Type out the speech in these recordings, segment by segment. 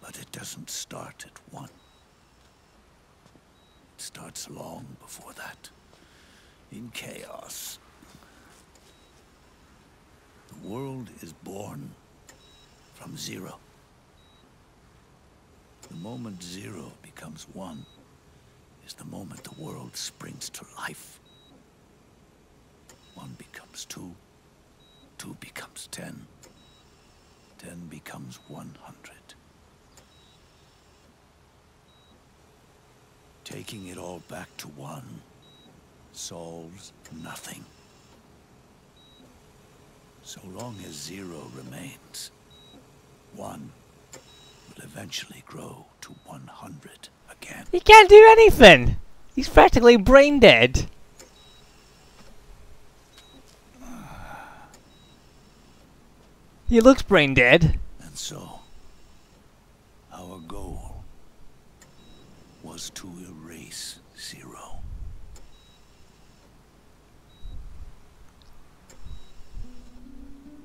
But it doesn't start at 1. It starts long before that, in chaos. The world is born from 0. The moment 0 becomes 1 is the moment the world springs to life. 1 becomes 2, 2 becomes 10, 10 becomes 100. Taking it all back to 1 solves nothing. So long as 0 remains, 1 will eventually grow to 100 again. He can't do anything! He's practically brain dead. He looks brain dead. And so, our goal was to erase 0.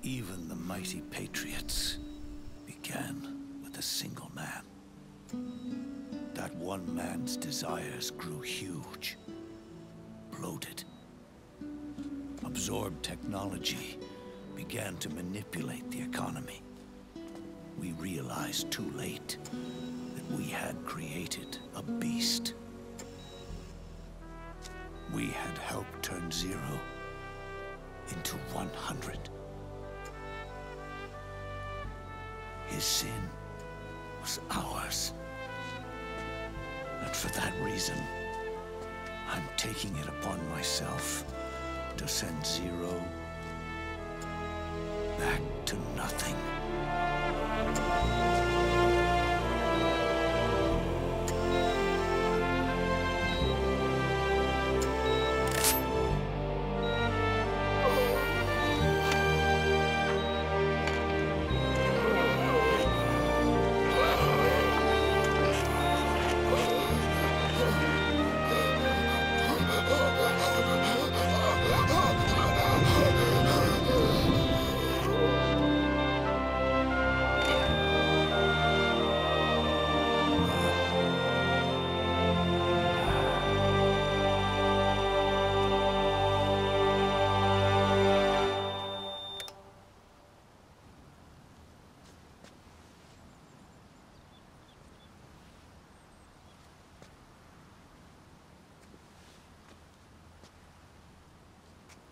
Even the mighty Patriots began with a single man. That one man's desires grew huge, bloated, absorbed technology, began to manipulate the economy. We realized too late that we had created a beast. We had helped turn 0 into 100. His sin was ours. And for that reason, I'm taking it upon myself to send 0 back to nothing.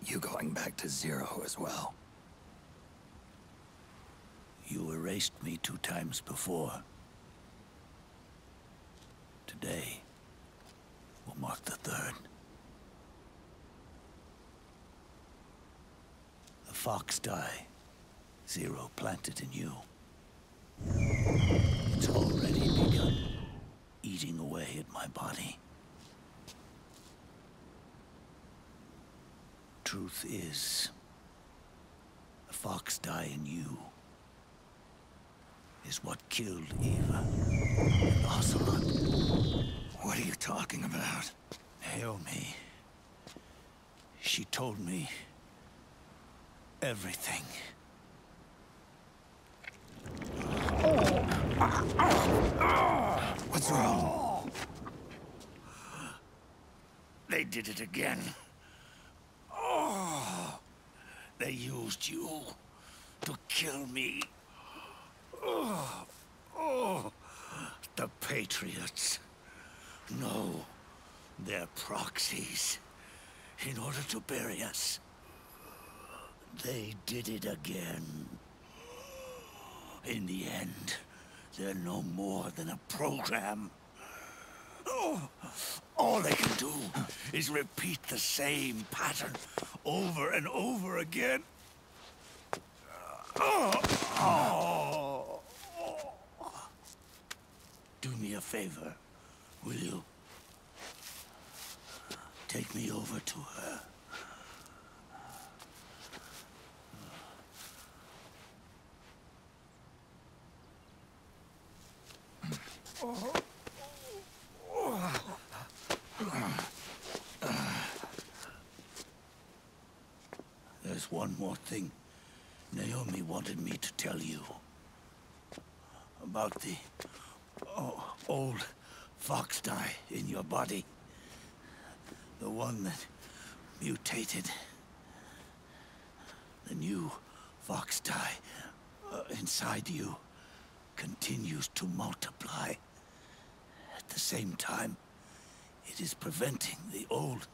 You going back to 0 as well? You erased me 2 times before. Today will mark the 3rd. The fox die 0 planted in you. It's already begun eating away at my body. Truth is, the fox die in you is what killed Eva and Ocelot. What are you talking about? Naomi. She told me everything. What's wrong? They did it again. They used you to kill me. The Patriots. No, they're proxies in order to bury us. They did it again. In the end, they're no more than a program. All they can do is repeat the same pattern over and over again. Do me a favor, will you? Take me over to her. There's one more thing Naomi wanted me to tell you about the old fox dye in your body. The one that mutated. The new fox dye inside you continues to multiply. At the same time, it is preventing the old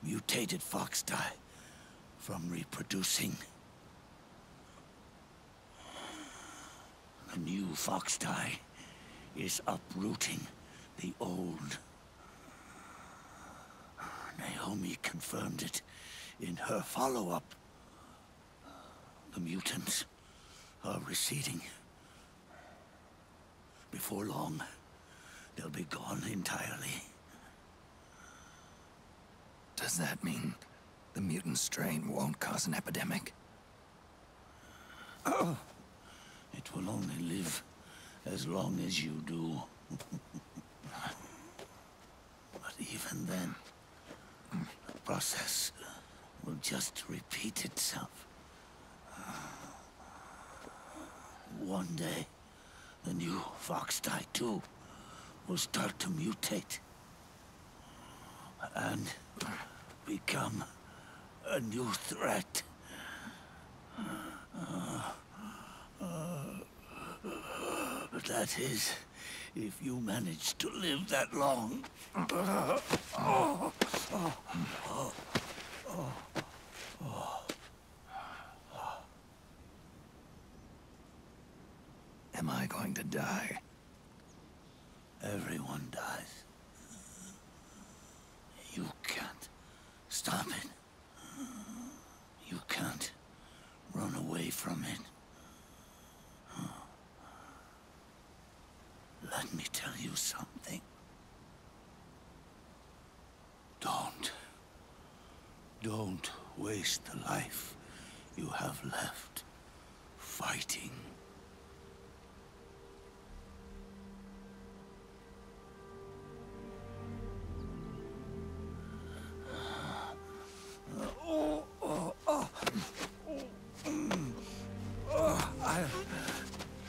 mutated fox dye from reproducing. The new fox dye is uprooting the old. Naomi confirmed it in her follow-up. The mutants are receding. Before long, they'll be gone entirely. Does that mean the mutant strain won't cause an epidemic? It will only live as long as you do. But even then, the process will just repeat itself. One day, the new fox dye too will start to mutate and become a new threat. That is, if you manage to live that long. Am I going to die? Everyone dies. You can't stop it. You can't run away from it. Let me tell you something. Don't waste the life you have left fighting. I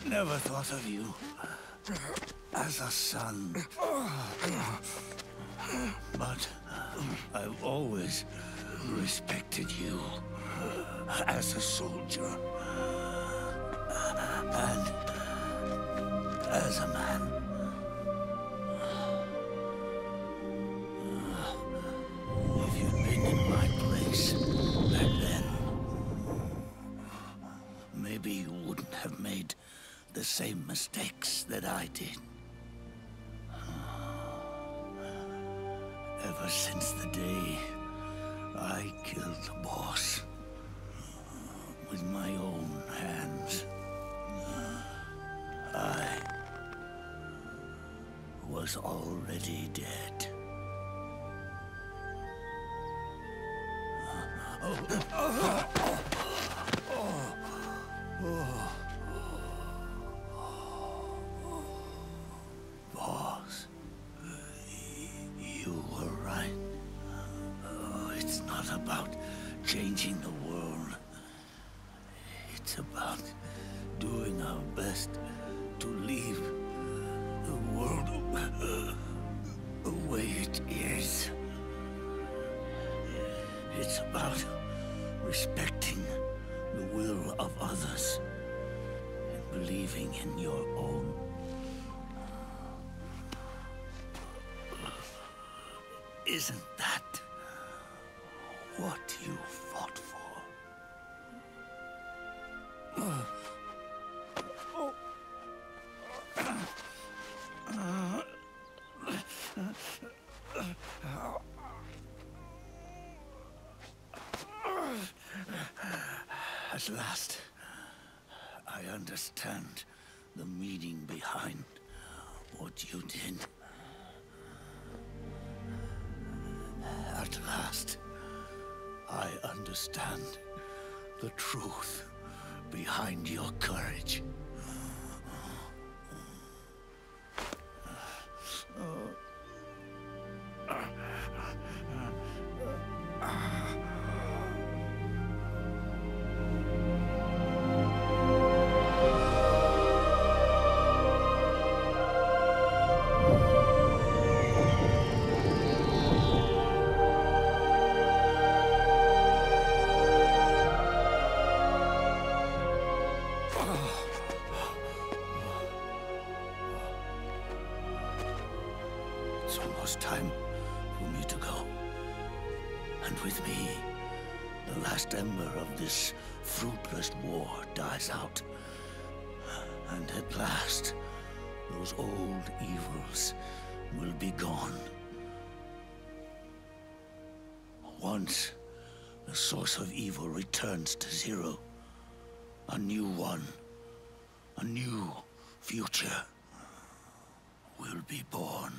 never thought of you as a son. But I've always respected you as a soldier and as a man. If you'd been in my place back then, maybe you wouldn't have made the same mistakes that I did. Ever since the day I killed the boss with my own hands, I was already dead. Boss, you were right. It's not about changing the world. It's about doing our best to leave the world the way it is. It's about respecting the will of others and believing in your own. Isn't that what you fought for? At last, I understand the meaning behind what you did. At last, I understand the truth behind your courage. It's almost time for me to go. And with me, the last ember of this fruitless war dies out. And at last, those old evils will be gone. Once the source of evil returns to zero, a new one, a new future will be born.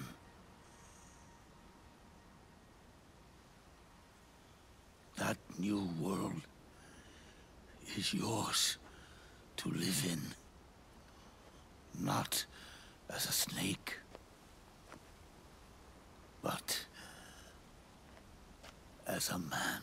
That new world is yours to live in. Not as a snake, but as a man.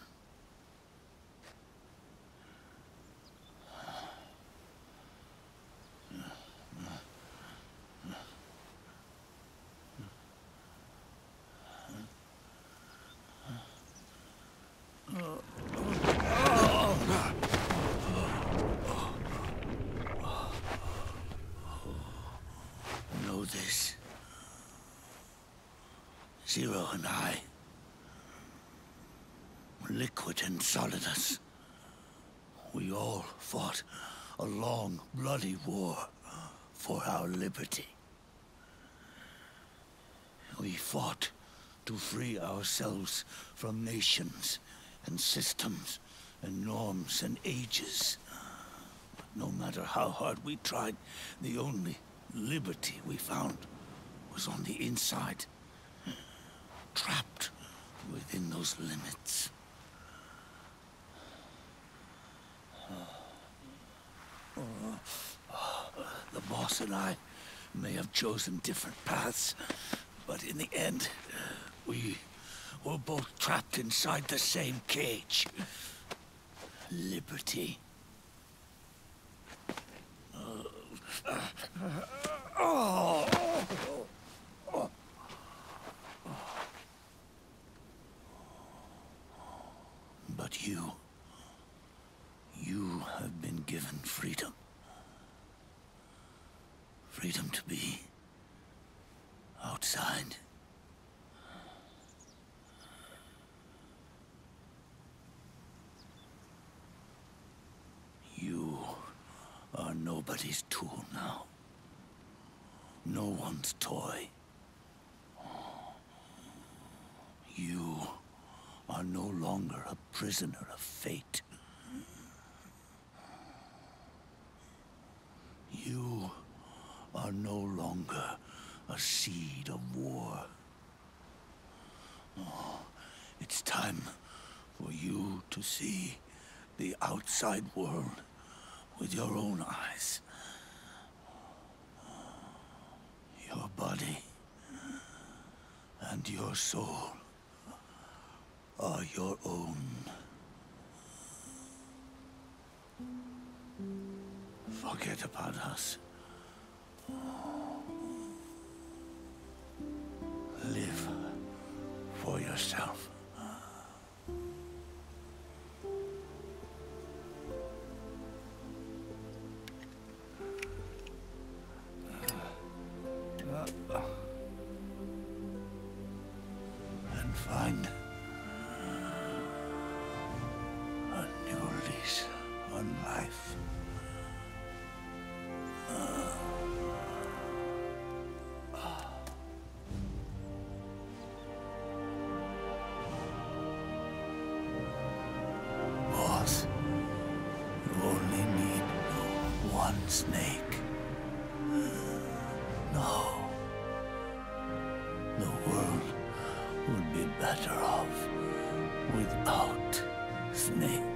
Know this. Zero and I, liquid and solidus, we all fought a long, bloody war for our liberty. We fought to free ourselves from nations and systems and norms and ages. But no matter how hard we tried, the only liberty we found was on the inside, trapped within those limits. The boss and I may have chosen different paths, but in the end, we were both trapped inside the same cage. Liberty. But you have been given freedom. Freedom to be outside. You are nobody's tool now. No one's toy. You are no longer a prisoner of fate. You are no longer a seed of war. Oh, it's time for you to see the outside world with your own eyes. Your body and your soul are your own. Forget about us. Live for yourself. And find a new lease on life. Boss, you only need one snake. No. The world would be better off without snakes.